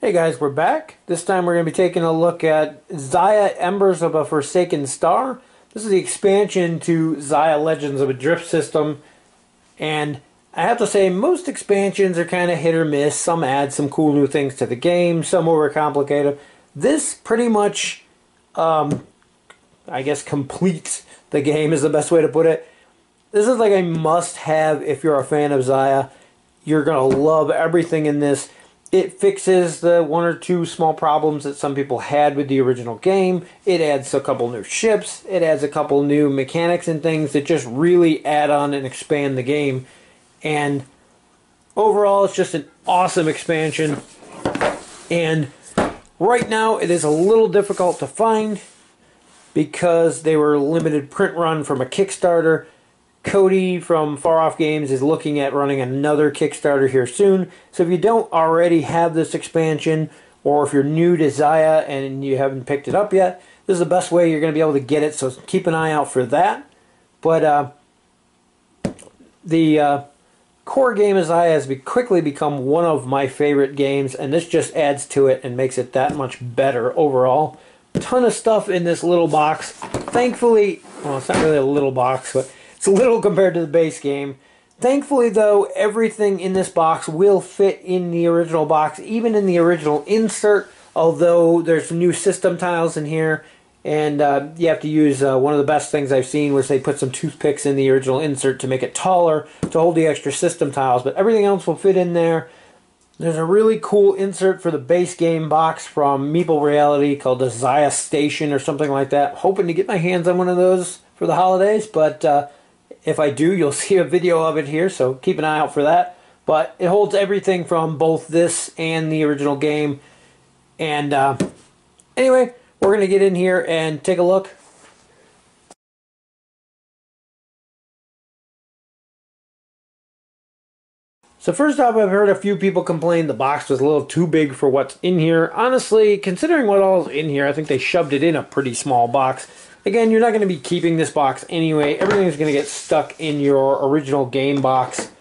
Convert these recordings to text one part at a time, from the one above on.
Hey guys, we're back. This time we're going to be taking a look at Xayah Embers of a Forsaken Star. This is the expansion to Xayah Legends of a Drift System. And I have to say, most expansions are kind of hit or miss. Some add some cool new things to the game, some overcomplicate them. This pretty much, I guess, completes the game is the best way to put it. This is like a must-have if you're a fan of Xayah. You're going to love everything in this. It fixes the one or two small problems that some people had with the original game. It adds a couple new ships. It adds a couple new mechanics and things that just really add on and expand the game. And overall, it's just an awesome expansion. And right now, it is a little difficult to find because they were a limited print run from a Kickstarter. Cody from Far Off Games is looking at running another Kickstarter here soon. So if you don't already have this expansion, or if you're new to Xayah and you haven't picked it up yet, this is the best way you're going to be able to get it. So keep an eye out for that. But the core game of Xayah has quickly become one of my favorite games, and this just adds to it and makes it that much better overall. Ton of stuff in this little box. Thankfully, well, it's not really a little box, but it's a little compared to the base game. Thankfully, though, everything in this box will fit in the original box, even in the original insert, although there's new system tiles in here, and you have to use one of the best things I've seen, was they put some toothpicks in the original insert to make it taller to hold the extra system tiles, but everything else will fit in there. There's a really cool insert for the base game box from Meeple Reality called the Xayah Station or something like that. Hoping to get my hands on one of those for the holidays, but if I do, you'll see a video of it here, so keep an eye out for that. But it holds everything from both this and the original game. And anyway, we're going to get in here and take a look. So first off, I've heard a few people complain the box was a little too big for what's in here. Honestly, considering what all's in here, I think they shoved it in a pretty small box. Again, you're not going to be keeping this box anyway. Everything is going to get stuck in your original game box.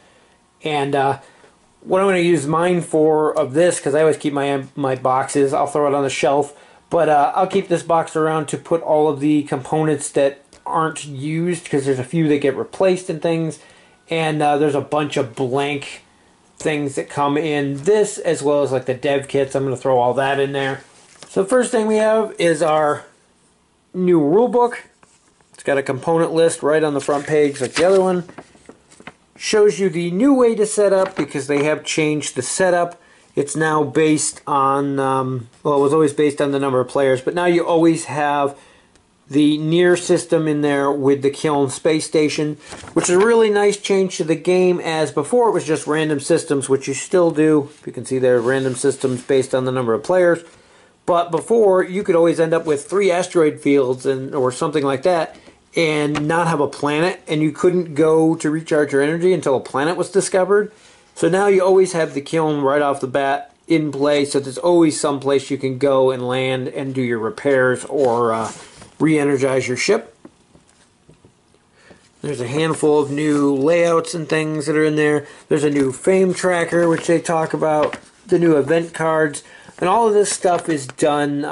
And what I'm going to use mine for of this, because I always keep my boxes, I'll throw it on the shelf. But I'll keep this box around to put all of the components that aren't used, because there's a few that get replaced and things. And there's a bunch of blank things that come in this, as well as like the dev kits. I'm going to throw all that in there. So first thing we have is our new rulebook. It's got a component list right on the front page like the other one. Shows you the new way to set up, because they have changed the setup. It's now based on, well, it was always based on the number of players, but now you always have the near system in there with the Kiln space station, which is a really nice change to the game, as before it was just random systems, which you still do. You can see there are random systems based on the number of players. But before, you could always end up with 3 asteroid fields or something like that and not have a planet, and you couldn't go to recharge your energy until a planet was discovered. So now you always have the Kiln right off the bat in play, so there's always some place you can go and land and do your repairs or re-energize your ship. There's a handful of new layouts and things that are in there. There's a new fame tracker, which they talk about, the new event cards. And all of this stuff is done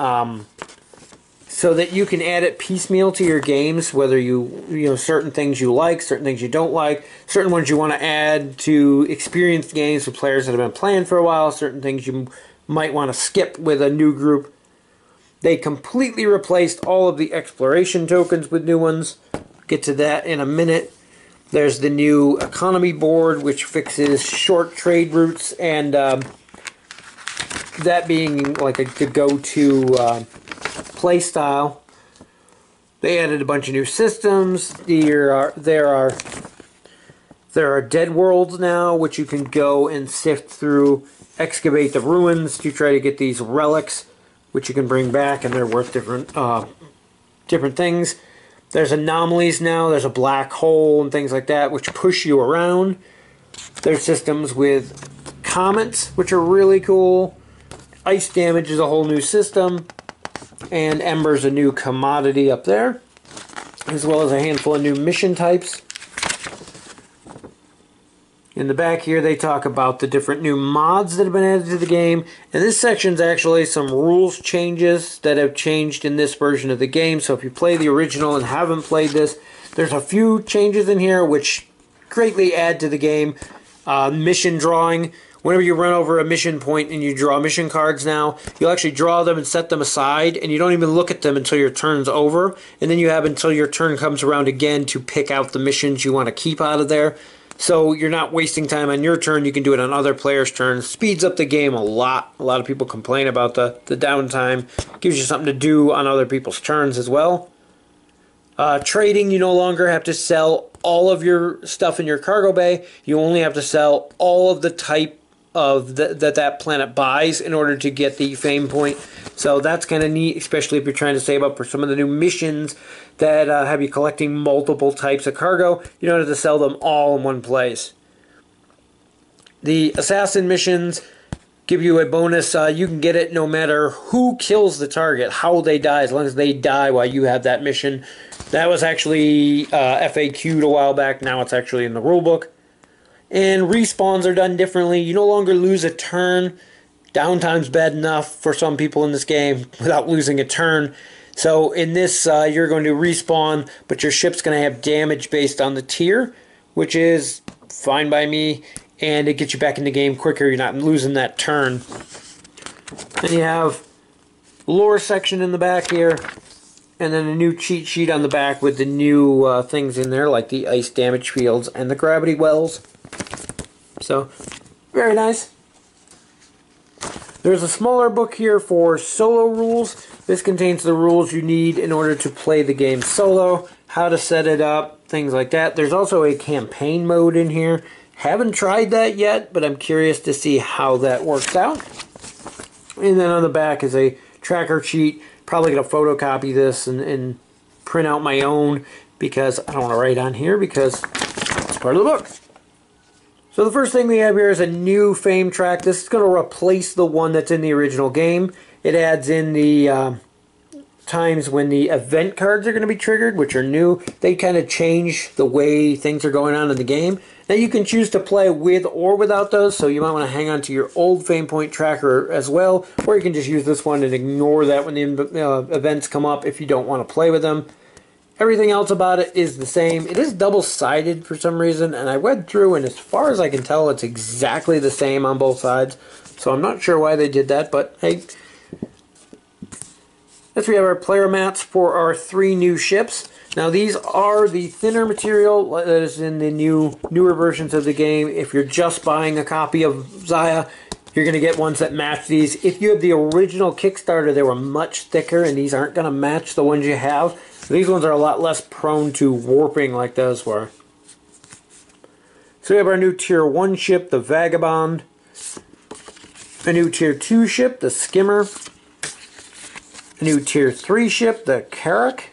so that you can add it piecemeal to your games, whether you know, certain things you like, certain things you don't like, certain ones you want to add to experienced games with players that have been playing for a while, certain things you might want to skip with a new group. They completely replaced all of the exploration tokens with new ones. Get to that in a minute. There's the new economy board, which fixes short trade routes, and that being like the go-to play style. They added a bunch of new systems. There are dead worlds now, which you can go and sift through, excavate the ruins to try to get these relics, which you can bring back, and they're worth different things. There's anomalies now. There's a black hole and things like that, which push you around. There's systems with comets, which are really cool. Ice damage is a whole new system. And Embers, a new commodity up there, as well as a handful of new mission types. In the back here, they talk about the different new mods that have been added to the game. And this section's actually some rules changes that have changed in this version of the game. So if you play the original and haven't played this, there's a few changes in here which greatly add to the game. Mission drawing. Whenever you run over a mission point and you draw mission cards now, you'll actually draw them and set them aside, and you don't even look at them until your turn's over. And then you have until your turn comes around again to pick out the missions you want to keep out of there. So you're not wasting time on your turn. You can do it on other players' turns. Speeds up the game a lot. A lot of people complain about the downtime. Gives you something to do on other people's turns as well. Trading, you no longer have to sell all of your stuff in your cargo bay. You only have to sell all of the type of that planet buys in order to get the fame point. So that's kind of neat, especially if you're trying to save up for some of the new missions that have you collecting multiple types of cargo. You don't have to sell them all in one place. The assassin missions give you a bonus. You can get it no matter who kills the target, how they die, as long as they die while you have that mission. That was actually FAQ'd a while back. Now it's actually in the rulebook. And respawns are done differently. You no longer lose a turn. Downtime's bad enough for some people in this game without losing a turn. So in this, you're going to respawn, but your ship's going to have damage based on the tier, which is fine by me, and it gets you back in the game quicker. You're not losing that turn. Then you have lore section in the back here, and then a new cheat sheet on the back with the new things in there, like the ice damage fields and the gravity wells. So, very nice. There's a smaller book here for solo rules. This contains the rules you need in order to play the game solo, how to set it up, things like that. There's also a campaign mode in here. Haven't tried that yet, but I'm curious to see how that works out. And then on the back is a tracker sheet. Probably going to photocopy this and print out my own because I don't want to write on here because it's part of the book. So the first thing we have here is a new fame track. This is going to replace the one that's in the original game. It adds in the times when the event cards are going to be triggered, which are new. They kind of change the way things are going on in the game. Now you can choose to play with or without those, so you might want to hang on to your old fame point tracker as well, or you can just use this one and ignore that when the events come up if you don't want to play with them. Everything else about it is the same. It is double-sided for some reason, and I read through, and as far as I can tell, it's exactly the same on both sides. So I'm not sure why they did that, but hey. Next we have our player mats for our 3 new ships. Now these are the thinner material that is in the newer versions of the game. If you're just buying a copy of Xayah, you're going to get ones that match these. If you have the original Kickstarter, they were much thicker, and these aren't going to match the ones you have. These ones are a lot less prone to warping like those were. So we have our new Tier 1 ship, the Vagabond. A new Tier 2 ship, the Skimmer. A new Tier 3 ship, the Carrack.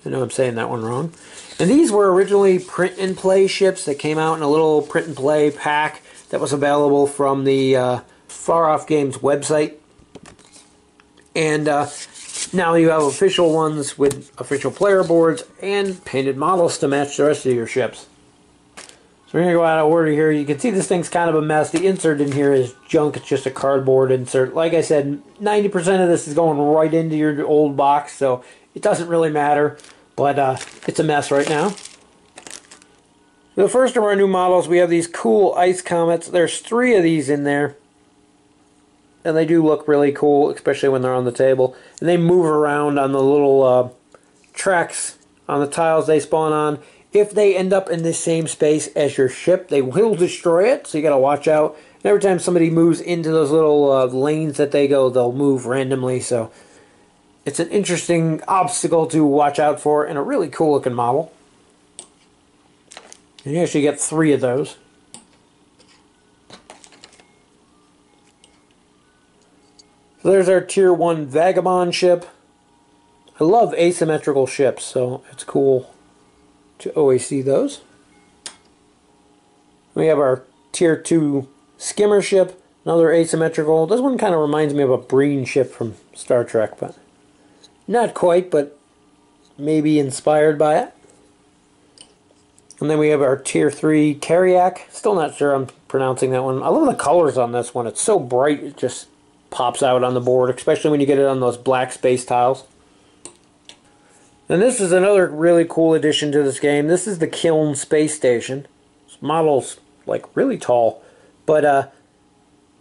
I know I'm saying that one wrong. And these were originally print-and-play ships that came out in a little print-and-play pack that was available from the Far Off Games website. And now you have official ones with official player boards and painted models to match the rest of your ships. So we're going to go out of order here. You can see this thing's kind of a mess. The insert in here is junk. It's just a cardboard insert. Like I said, 90% of this is going right into your old box, so it doesn't really matter. But it's a mess right now. The first of our new models, we have these cool ice comets. There's 3 of these in there. And they do look really cool, especially when they're on the table. And they move around on the little tracks on the tiles they spawn on. If they end up in the same space as your ship, they will destroy it, so you gotta watch out. And every time somebody moves into those little lanes that they go, they'll move randomly, so it's an interesting obstacle to watch out for, and a really cool looking model. And you actually get 3 of those. So there's our Tier 1 Vagabond ship. I love asymmetrical ships, so it's cool to always see those. We have our Tier 2 Skimmer ship, another asymmetrical. This one kind of reminds me of a Breen ship from Star Trek, but not quite, but maybe inspired by it. And then we have our Tier 3 Teriak. Still not sure I'm pronouncing that one. I love the colors on this one. It's so bright, it just pops out on the board, especially when you get it on those black space tiles. And this is another really cool addition to this game. This is the Kiln Space Station. This model's like really tall, but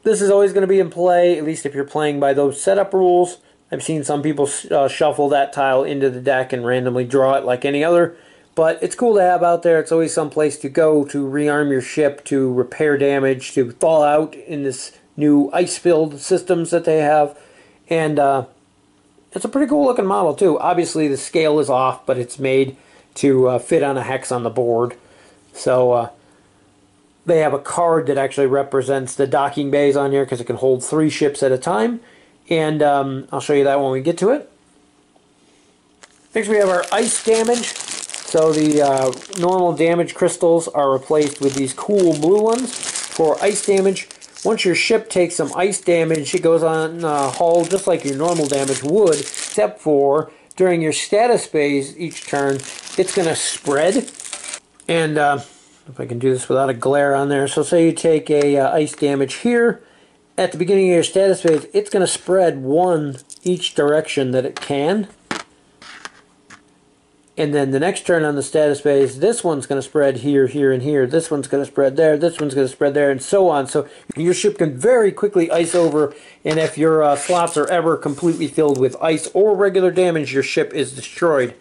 this is always going to be in play, at least if you're playing by those setup rules. I've seen some people shuffle that tile into the deck and randomly draw it like any other. But it's cool to have out there. It's always some place to go to rearm your ship, to repair damage, to thaw out in this new ice-filled systems that they have. And it's a pretty cool looking model too. Obviously the scale is off, but it's made to fit on a hex on the board. So they have a card that actually represents the docking bays on here because it can hold 3 ships at a time. And I'll show you that when we get to it. Next we have our ice damage. So the normal damage crystals are replaced with these cool blue ones for ice damage. Once your ship takes some ice damage, it goes on hull just like your normal damage would, except for during your status phase each turn, it's going to spread. And if I can do this without a glare on there, so say you take a ice damage here, at the beginning of your status phase, it's going to spread 1 each direction that it can. And then the next turn on the status phase, this one's going to spread here, here, and here. This one's going to spread there. This one's going to spread there, and so on. So your ship can very quickly ice over, and if your slots are ever completely filled with ice or regular damage, your ship is destroyed.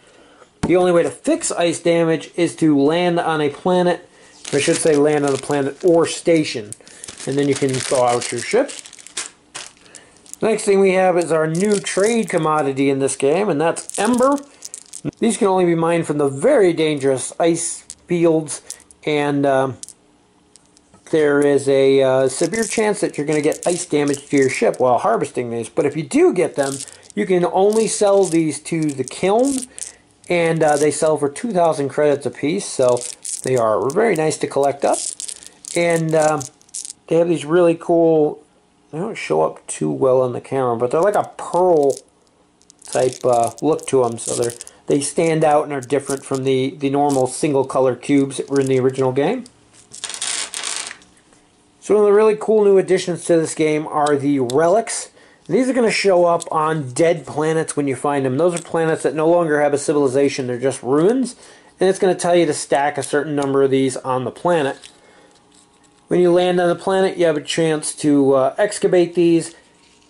The only way to fix ice damage is to land on a planet. I should say land on a planet or station. And then you can thaw out your ship. The next thing we have is our new trade commodity in this game, and that's Ember. These can only be mined from the very dangerous ice fields, and there is a severe chance that you're going to get ice damage to your ship while harvesting these. But if you do get them, you can only sell these to the kiln, and they sell for 2,000 credits apiece, so they are very nice to collect up. And they have these really cool, they don't show up too well on the camera, but they're like a pearl type look to them, so they stand out and are different from the normal single color cubes that were in the original game. So one of the really cool new additions to this game are the Relics. These are going to show up on dead planets when you find them. Those are planets that no longer have a civilization, they're just ruins, and it's going to tell you to stack a certain number of these on the planet. When you land on the planet, you have a chance to excavate these.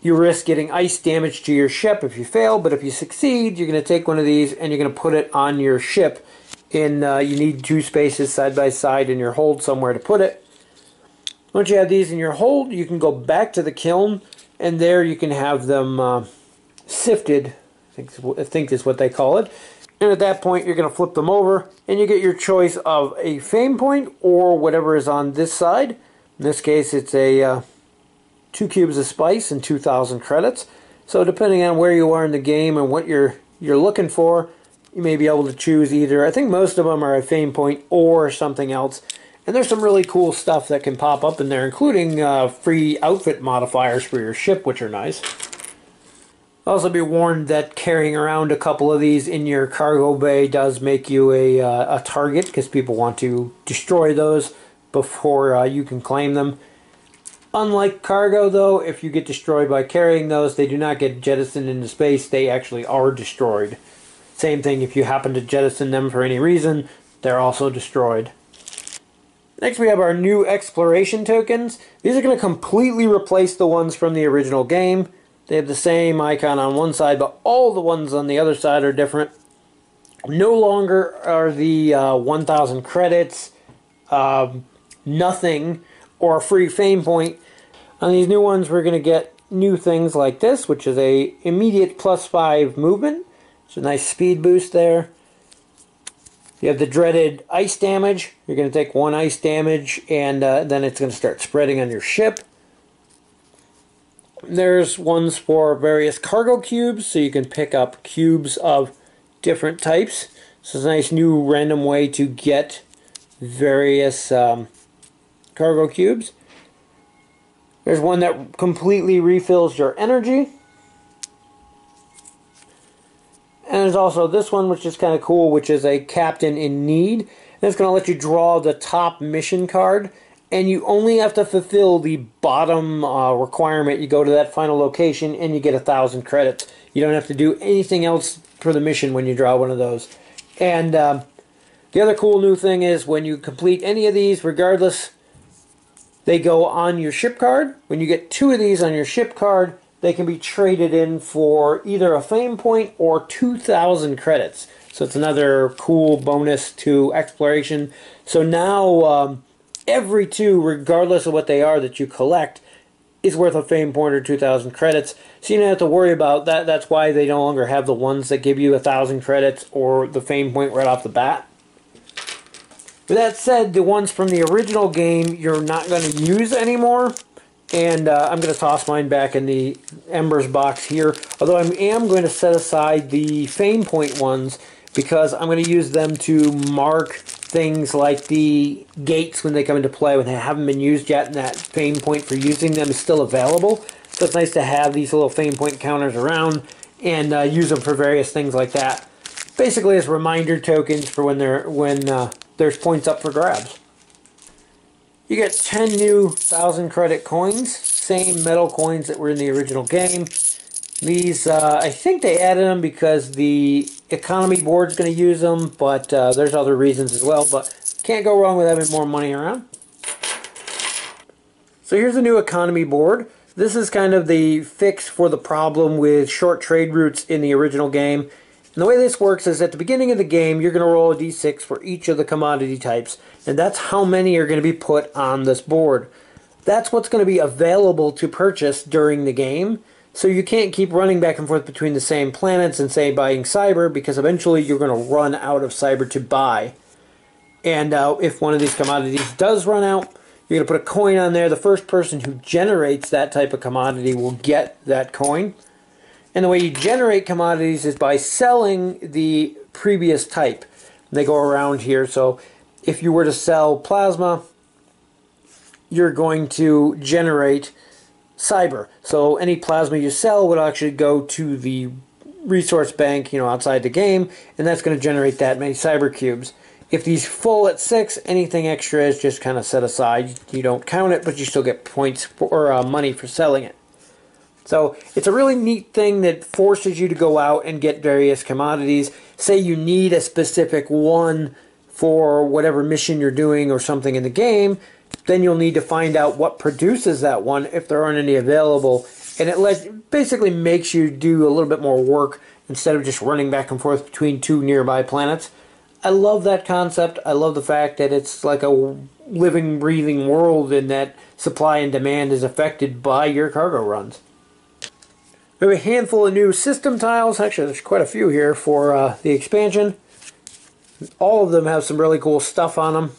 You risk getting ice damage to your ship if you fail, but if you succeed, you're going to take one of these and you're going to put it on your ship. And you need 2 spaces side by side in your hold somewhere to put it. Once you have these in your hold, you can go back to the kiln, and there you can have them sifted, I think is what they call it. And at that point, you're going to flip them over, and you get your choice of a fame point or whatever is on this side. In this case, it's a 2 cubes of spice and 2,000 credits. So depending on where you are in the game and what you're looking for, you may be able to choose either. I think most of them are a fame point or something else. And there's some really cool stuff that can pop up in there, including free outfit modifiers for your ship, which are nice. Also be warned that carrying around a couple of these in your cargo bay does make you a target, because people want to destroy those before you can claim them. Unlike cargo, though, if you get destroyed by carrying those, they do not get jettisoned into space. They actually are destroyed. Same thing if you happen to jettison them for any reason, they're also destroyed. Next we have our new exploration tokens. These are going to completely replace the ones from the original game. They have the same icon on one side, but all the ones on the other side are different. No longer are the 1,000 credits, nothing, or a free fame point. On these new ones, we're going to get new things like this, which is a immediate +5 movement. It's a nice speed boost there. You have the dreaded ice damage. You're going to take 1 ice damage, and then it's going to start spreading on your ship. There's ones for various cargo cubes, so you can pick up cubes of different types. So it's a nice new random way to get various cargo cubes. There's one that completely refills your energy. And there's also this one, which is kind of cool, which is a captain in need. And it's going to let you draw the top mission card, and you only have to fulfill the bottom requirement. You go to that final location and you get 1,000 credits. You don't have to do anything else for the mission when you draw one of those. And the other cool new thing is when you complete any of these, regardless, they go on your ship card. When you get 2 of these on your ship card, they can be traded in for either a fame point or 2,000 credits. So it's another cool bonus to exploration. So now every 2, regardless of what they are that you collect, is worth a fame point or 2,000 credits. So you don't have to worry about that. That's why they no longer have the ones that give you 1,000 credits or the fame point right off the bat. With that said, the ones from the original game you're not going to use anymore. And I'm going to toss mine back in the Embers box here. Although I am going to set aside the fame point ones because I'm going to use them to mark things like the gates when they come into play when they haven't been used yet, and that fame point for using them is still available. So it's nice to have these little fame point counters around and use them for various things like that. Basically as reminder tokens for when there's points up for grabs. You get 10 new 1,000 credit coins, same metal coins that were in the original game. These, I think they added them because the economy board's going to use them, but there's other reasons as well. But can't go wrong with having more money around. So here's the new economy board. This is kind of the fix for the problem with short trade routes in the original game. And the way this works is at the beginning of the game, you're going to roll a d6 for each of the commodity types. And that's how many are going to be put on this board. That's what's going to be available to purchase during the game. So you can't keep running back and forth between the same planets and say buying cyber, because eventually you're going to run out of cyber to buy. And if one of these commodities does run out, you're going to put a coin on there. The first person who generates that type of commodity will get that coin. And the way you generate commodities is by selling the previous type. They go around here. So if you were to sell plasma, you're going to generate cyber. So any plasma you sell would actually go to the resource bank, outside the game, and that's going to generate that many cyber cubes. If these full at 6, anything extra is just kind of set aside. You don't count it, but you still get points or money for selling it. So it's a really neat thing that forces you to go out and get various commodities. Say you need a specific one for whatever mission you're doing or something in the game, then you'll need to find out what produces that one if there aren't any available. And it basically makes you do a little bit more work instead of just running back and forth between 2 nearby planets. I love that concept. I love the fact that it's like a living, breathing world and that supply and demand is affected by your cargo runs. We have a handful of new system tiles. Actually, there's quite a few here for the expansion. All of them have some really cool stuff on them.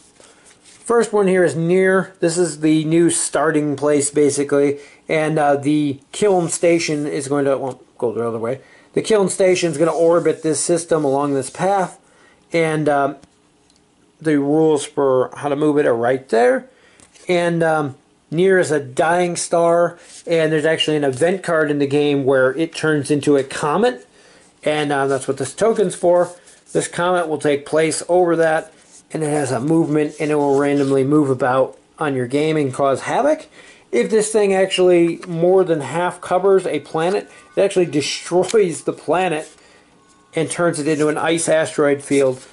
First one here is near. This is the new starting place, basically. And the kiln station is going to, well, go the other way. The kiln station is going to orbit this system along this path. And the rules for how to move it are right there. And near is a dying star, and there's actually an event card in the game where it turns into a comet, and that's what this token's for. This comet will take place over that, and it has a movement, and it will randomly move about on your game and cause havoc. If this thing actually more than half covers a planet, it actually destroys the planet and turns it into an ice asteroid field.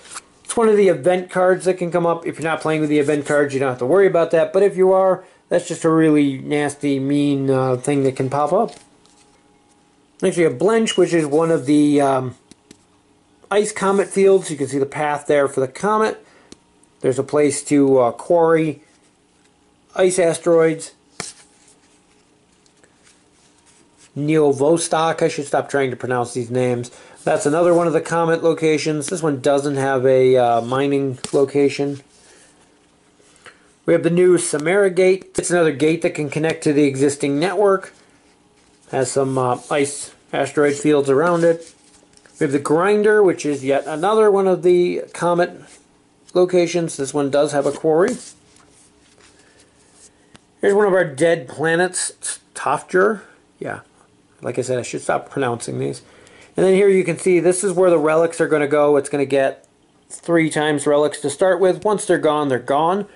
It's one of the event cards that can come up. If you're not playing with the event cards, you don't have to worry about that, but if you are, that's just a really nasty, mean thing that can pop up. Next we have Blench, which is one of the ice comet fields. You can see the path there for the comet. There's a place to quarry ice asteroids. Neovostok, I should stop trying to pronounce these names. That's another one of the comet locations. This one doesn't have a mining location. We have the new Samara gate. It's another gate that can connect to the existing network. Has some ice asteroid fields around it. We have the grinder, which is yet another one of the comet locations. This one does have a quarry. Here's one of our dead planets, Toftur. Yeah, like I said, I should stop pronouncing these. And then here you can see this is where the relics are going to go. It's going to get 3 times relics to start with. Once they're gone, they're gone.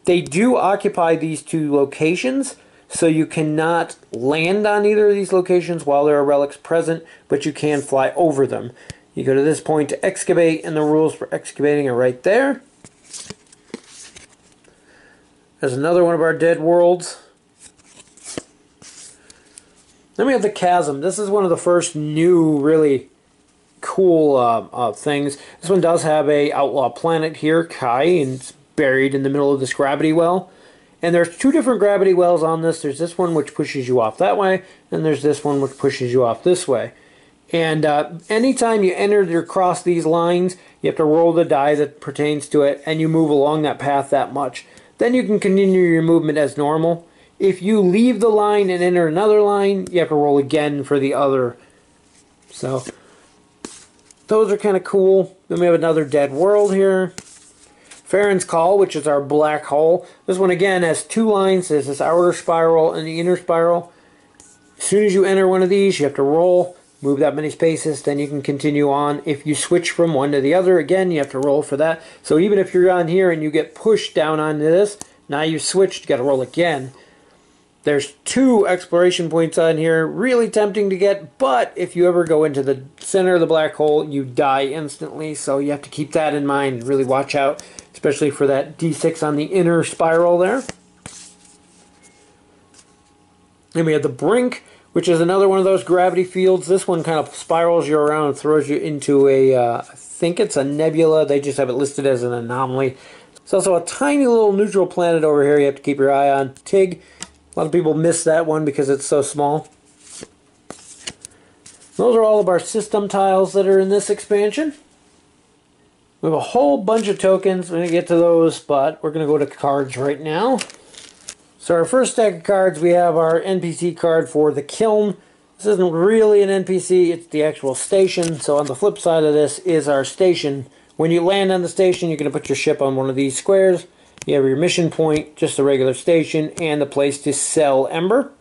They do occupy these 2 locations, so you cannot land on either of these locations while there are relics present, but you can fly over them. You go to this point to excavate, and the rules for excavating are right there. There's another one of our dead worlds. Then we have the chasm. This is one of the first new, really cool things. This one does have a outlaw planet here, Kai, and it's buried in the middle of this gravity well. And there's 2 different gravity wells on this. There's this one which pushes you off that way, and there's this one which pushes you off this way. And anytime you enter or cross these lines, you have to roll the die that pertains to it, and you move along that path that much. Then you can continue your movement as normal. If you leave the line and enter another line, you have to roll again for the other. So, those are kind of cool. Then we have another dead world here. Farron's Call, which is our black hole. This one, again, has 2 lines. There's this outer spiral and the inner spiral. As soon as you enter one of these, you have to roll, move that many spaces, then you can continue on. If you switch from one to the other, again, you have to roll for that. So even if you're on here and you get pushed down onto this, now you switched, you got to roll again. There's 2 exploration points on here, really tempting to get, but if you ever go into the center of the black hole, you die instantly, so you have to keep that in mind and really watch out, especially for that D6 on the inner spiral there. Then we have the Brink, which is another one of those gravity fields. This one kind of spirals you around and throws you into a, I think it's a nebula. They just have it listed as an anomaly. There's also a tiny little neutral planet over here you have to keep your eye on, Tig. A lot of people miss that one because it's so small. Those are all of our system tiles that are in this expansion. We have a whole bunch of tokens. We're going to get to those, but we're going to go to cards right now. So our first stack of cards, we have our NPC card for the kiln. This isn't really an NPC, it's the actual station. So on the flip side of this is our station. When you land on the station, you're going to put your ship on one of these squares. You have your mission point, just a regular station, and the place to sell Ember.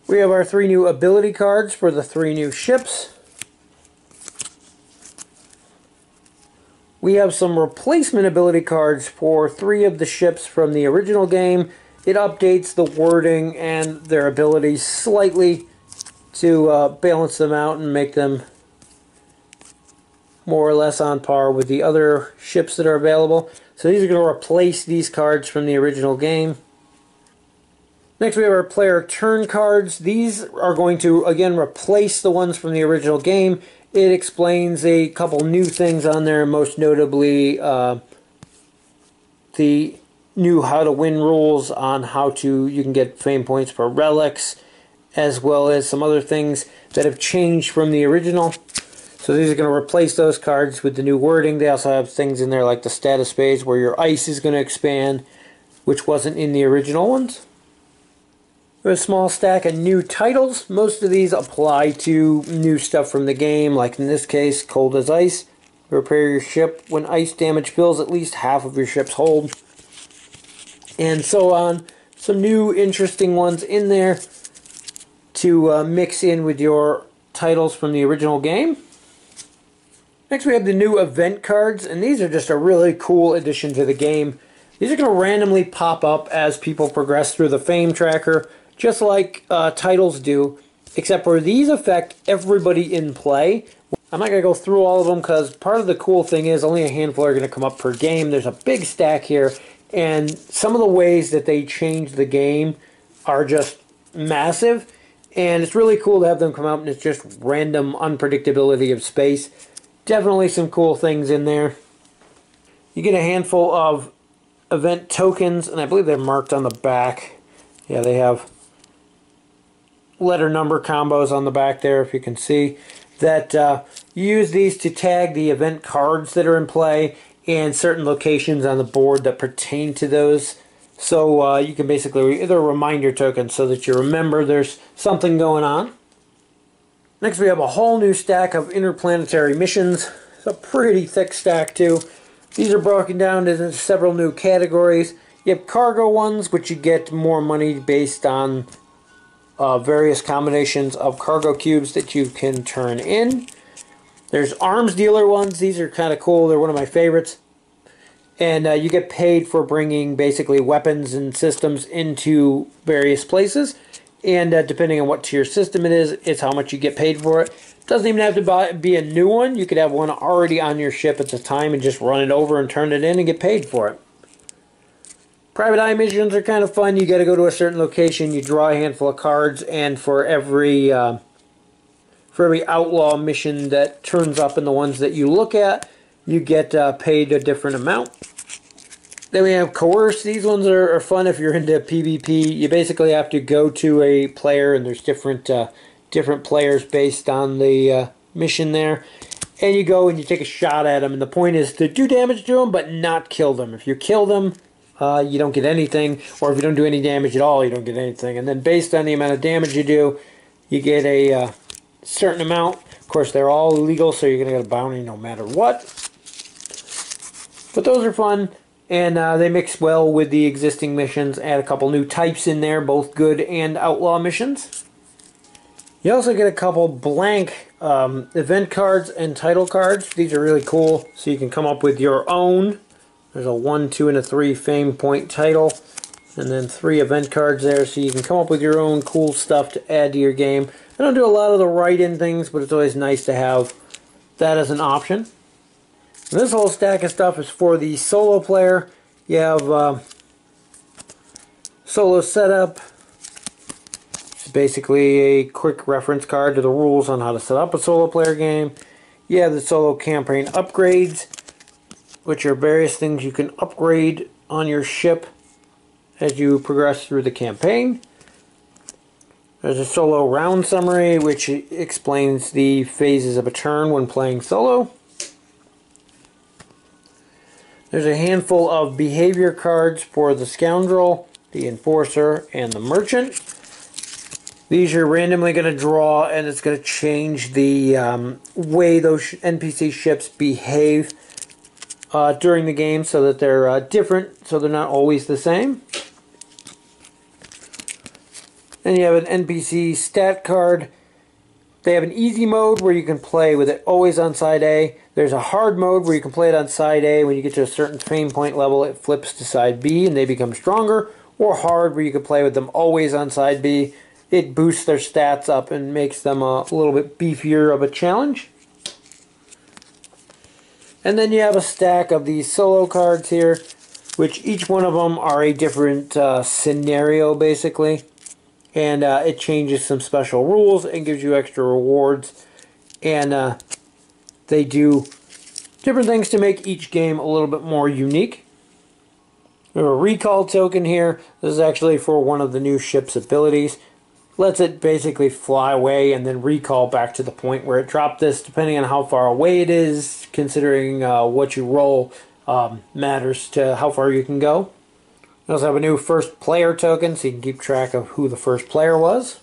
We have our 3 new ability cards for the 3 new ships. We have some replacement ability cards for 3 of the ships from the original game. It updates the wording and their abilities slightly to balance them out and make them more or less on par with the other ships that are available. So these are going to replace these cards from the original game. Next we have our player turn cards. These are going to, again, replace the ones from the original game. It explains a couple new things on there, most notably the new how to win rules on you can get fame points for relics, as well as some other things that have changed from the original. So these are going to replace those cards with the new wording. They also have things in there like the status page where your ice is going to expand, which wasn't in the original ones. We have a small stack of new titles. Most of these apply to new stuff from the game, like in this case, Cold as Ice. Repair your ship when ice damage fills at least half of your ship's hold. And so on. Some new interesting ones in there to mix in with your titles from the original game. Next we have the new event cards, and these are just a really cool addition to the game. These are going to randomly pop up as people progress through the fame tracker, just like titles do, except for these affect everybody in play. I'm not going to go through all of them because part of the cool thing is only a handful are going to come up per game. There's a big stack here, and some of the ways that they change the game are just massive, and it's really cool to have them come out, and it's just random unpredictability of space. Definitely some cool things in there. You get a handful of event tokens, and I believe they're marked on the back. Yeah, they have letter number combos on the back there, if you can see. That you use these to tag the event cards that are in play and certain locations on the board that pertain to those. So you can basically, they're reminder tokens so that you remember there's something going on. Next we have a whole new stack of interplanetary missions. It's a pretty thick stack too. These are broken down into several new categories. You have cargo ones, which you get more money based on various combinations of cargo cubes that you can turn in. There's arms dealer ones. These are kind of cool. They're one of my favorites. And you get paid for bringing basically weapons and systems into various places. And depending on what tier system it is, it's how much you get paid for it. Doesn't even have to be a new one. You could have one already on your ship at the time and just run it over and turn it in and get paid for it. Private eye missions are kind of fun. You got to go to a certain location. You draw a handful of cards, and for every outlaw mission that turns up in the ones that you look at, you get paid a different amount. Then we have coerce. These ones are fun if you're into PvP. You basically have to go to a player, and there's different players based on the mission there. And you go and you take a shot at them, and the point is to do damage to them, but not kill them. If you kill them, you don't get anything, or if you don't do any damage at all, you don't get anything. And then based on the amount of damage you do, you get a certain amount. Of course, they're all illegal, so you're going to get a bounty no matter what. But those are fun. And they mix well with the existing missions. Add a couple new types in there, both good and outlaw missions. You also get a couple blank event cards and title cards. These are really cool, so you can come up with your own. There's a 1, 2, and a 3 fame point title. And then 3 event cards there, so you can come up with your own cool stuff to add to your game. I don't do a lot of the write-in things, but it's always nice to have that as an option. This whole stack of stuff is for the solo player. You have solo setup. It's basically a quick reference card to the rules on how to set up a solo player game. You have the solo campaign upgrades, which are various things you can upgrade on your ship as you progress through the campaign. There's a solo round summary, which explains the phases of a turn when playing solo. There's a handful of behavior cards for the Scoundrel, the Enforcer, and the Merchant. These you're randomly going to draw, and it's going to change the way those NPC ships behave during the game so that they're different, so they're not always the same. Then you have an NPC stat card. They have an easy mode where you can play with it always on side A. There's a hard mode where you can play it on side A. When you get to a certain fame point level, it flips to side B and they become stronger. Or hard, where you can play with them always on side B. It boosts their stats up and makes them a little bit beefier of a challenge. And then you have a stack of these solo cards here, which each one of them are a different scenario, basically. And it changes some special rules and gives you extra rewards. And they do different things to make each game a little bit more unique. We have a recall token here. This is actually for one of the new ship's abilities. Lets it basically fly away and then recall back to the point where it dropped this, depending on how far away it is, considering what you roll matters to how far you can go. We also have a new first player token, so you can keep track of who the first player was.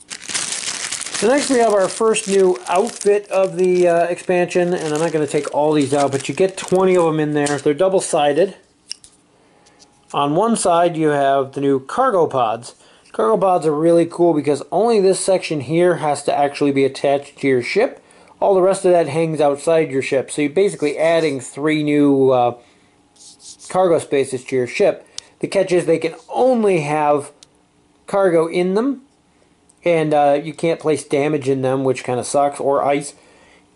So next we have our first new outfit of the expansion, and I'm not going to take all these out, but you get 20 of them in there. They're double-sided. On one side you have the new cargo pods. Cargo pods are really cool because only this section here has to actually be attached to your ship. All the rest of that hangs outside your ship. So you're basically adding 3 new cargo spaces to your ship. The catch is they can only have cargo in them, and you can't place damage in them, which kind of sucks, or ice.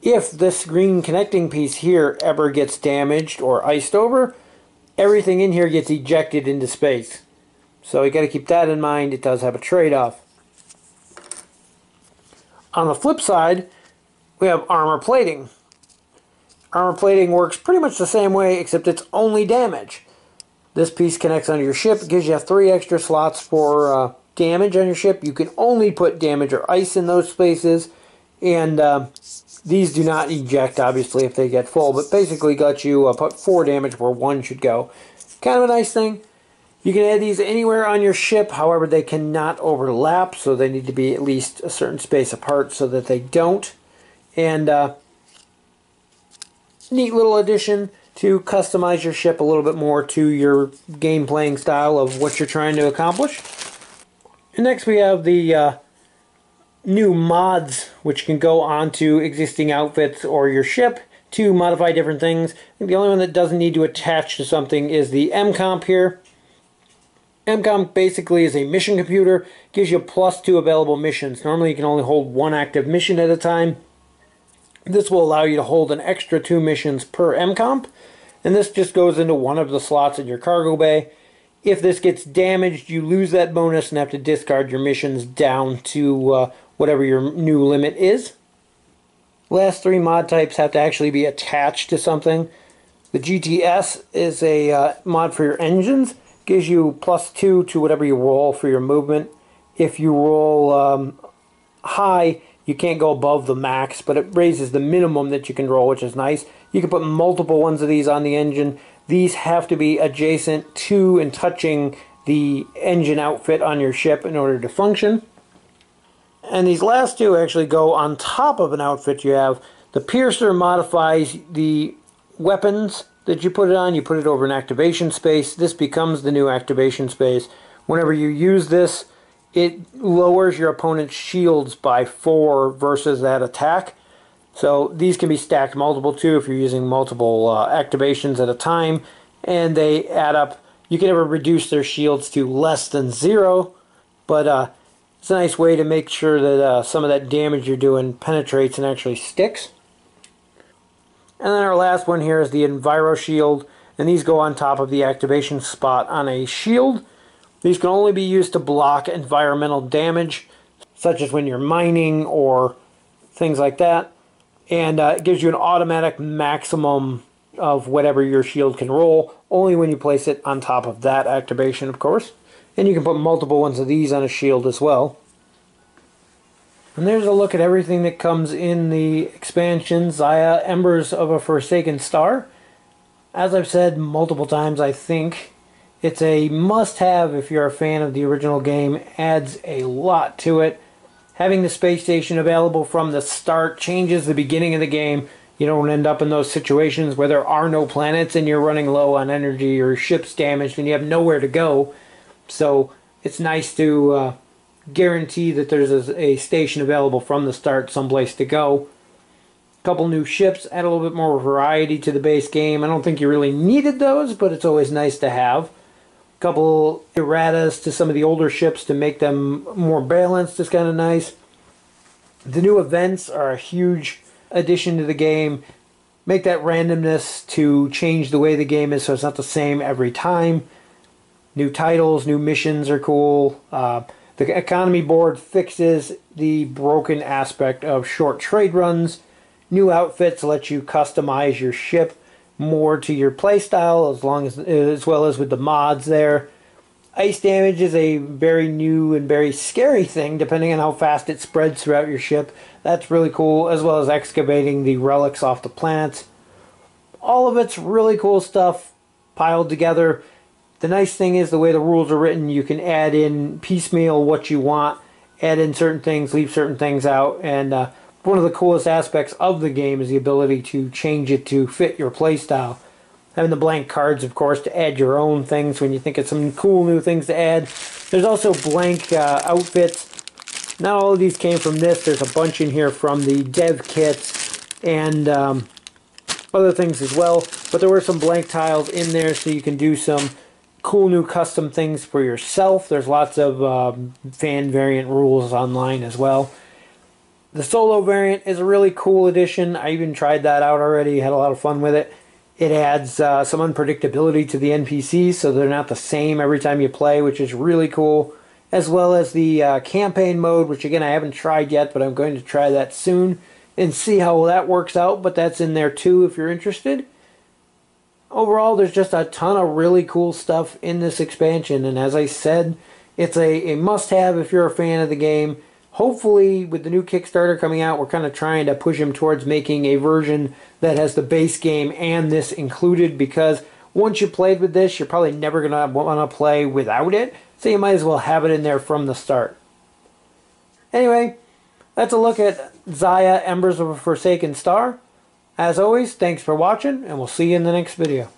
If this green connecting piece here ever gets damaged or iced over, everything in here gets ejected into space. So you got to keep that in mind. It does have a trade-off. On the flip side, we have armor plating. Armor plating works pretty much the same way, except it's only damage. This piece connects onto your ship. It gives you 3 extra slots for damage on your ship. You can only put damage or ice in those spaces. And these do not eject, obviously, if they get full. But basically got you put 4 damage where 1 should go. Kind of a nice thing. You can add these anywhere on your ship. However, they cannot overlap. So they need to be at least a certain space apart so that they don't. And neat little addition to customize your ship a little bit more to your game playing style of what you're trying to accomplish. And next we have the new mods which can go onto existing outfits or your ship to modify different things. I think the only one that doesn't need to attach to something is the MComp here. MComp basically is a mission computer, gives you +2 available missions. Normally you can only hold one active mission at a time. This will allow you to hold an extra 2 missions per MComp, and this just goes into one of the slots in your cargo bay. If this gets damaged, you lose that bonus and have to discard your missions down to whatever your new limit is. Last 3 mod types have to actually be attached to something. The GTS is a mod for your engines. Gives you +2 to whatever you roll for your movement. If you roll high, you can't go above the max, but it raises the minimum that you can roll, which is nice. You can put multiple ones of these on the engine. These have to be adjacent to and touching the engine outfit on your ship in order to function. And these last 2 actually go on top of an outfit you have. The Piercer modifies the weapons that you put it on. You put it over an activation space. This becomes the new activation space. Whenever you use this, it lowers your opponent's shields by 4 versus that attack. So these can be stacked multiple too if you're using multiple activations at a time, and they add up. You can never reduce their shields to less than 0, but it's a nice way to make sure that some of that damage you're doing penetrates and actually sticks. And then our last one here is the Enviro Shield, and these go on top of the activation spot on a shield. These can only be used to block environmental damage, such as when you're mining or things like that. And it gives you an automatic maximum of whatever your shield can roll, only when you place it on top of that activation, of course. And you can put multiple ones of these on a shield as well. And there's a look at everything that comes in the expansion, Xayah, Embers of a Forsaken Star. As I've said multiple times, I think it's a must-have if you're a fan of the original game. Adds a lot to it. Having the space station available from the start changes the beginning of the game. You don't end up in those situations where there are no planets and you're running low on energy or your ship's damaged and you have nowhere to go. So it's nice to guarantee that there's a station available from the start, someplace to go. A couple new ships, add a little bit more variety to the base game. I don't think you really needed those, but it's always nice to have. Couple erratas to some of the older ships to make them more balanced is kind of nice. The new events are a huge addition to the game. Make that randomness to change the way the game is so it's not the same every time. New titles, new missions are cool. The economy board fixes the broken aspect of short trade runs. New outfits let you customize your ship more to your playstyle, as well as with the mods there. Ice damage is a very new and very scary thing, depending on how fast it spreads throughout your ship. That's really cool, as well as excavating the relics off the planets. All of it's really cool stuff piled together. The nice thing is the way the rules are written, you can add in piecemeal what you want, add in certain things, leave certain things out, and one of the coolest aspects of the game is the ability to change it to fit your playstyle. Having the blank cards, of course, to add your own things when you think of some cool new things to add. There's also blank outfits. Not all of these came from this. There's a bunch in here from the dev kits and other things as well. But there were some blank tiles in there so you can do some cool new custom things for yourself. There's lots of fan variant rules online as well. The solo variant is a really cool addition. I even tried that out already, had a lot of fun with it. It adds some unpredictability to the NPCs, so they're not the same every time you play, which is really cool. As well as the campaign mode, which again I haven't tried yet, but I'm going to try that soon and see how that works out, but that's in there too if you're interested. Overall, there's just a ton of really cool stuff in this expansion, and as I said, it's a must-have if you're a fan of the game. Hopefully, with the new Kickstarter coming out, we're kind of trying to push him towards making a version that has the base game and this included, because once you played with this, you're probably never going to want to play without it, so you might as well have it in there from the start. Anyway, that's a look at Xayah, Embers of a Forsaken Star. As always, thanks for watching, and we'll see you in the next video.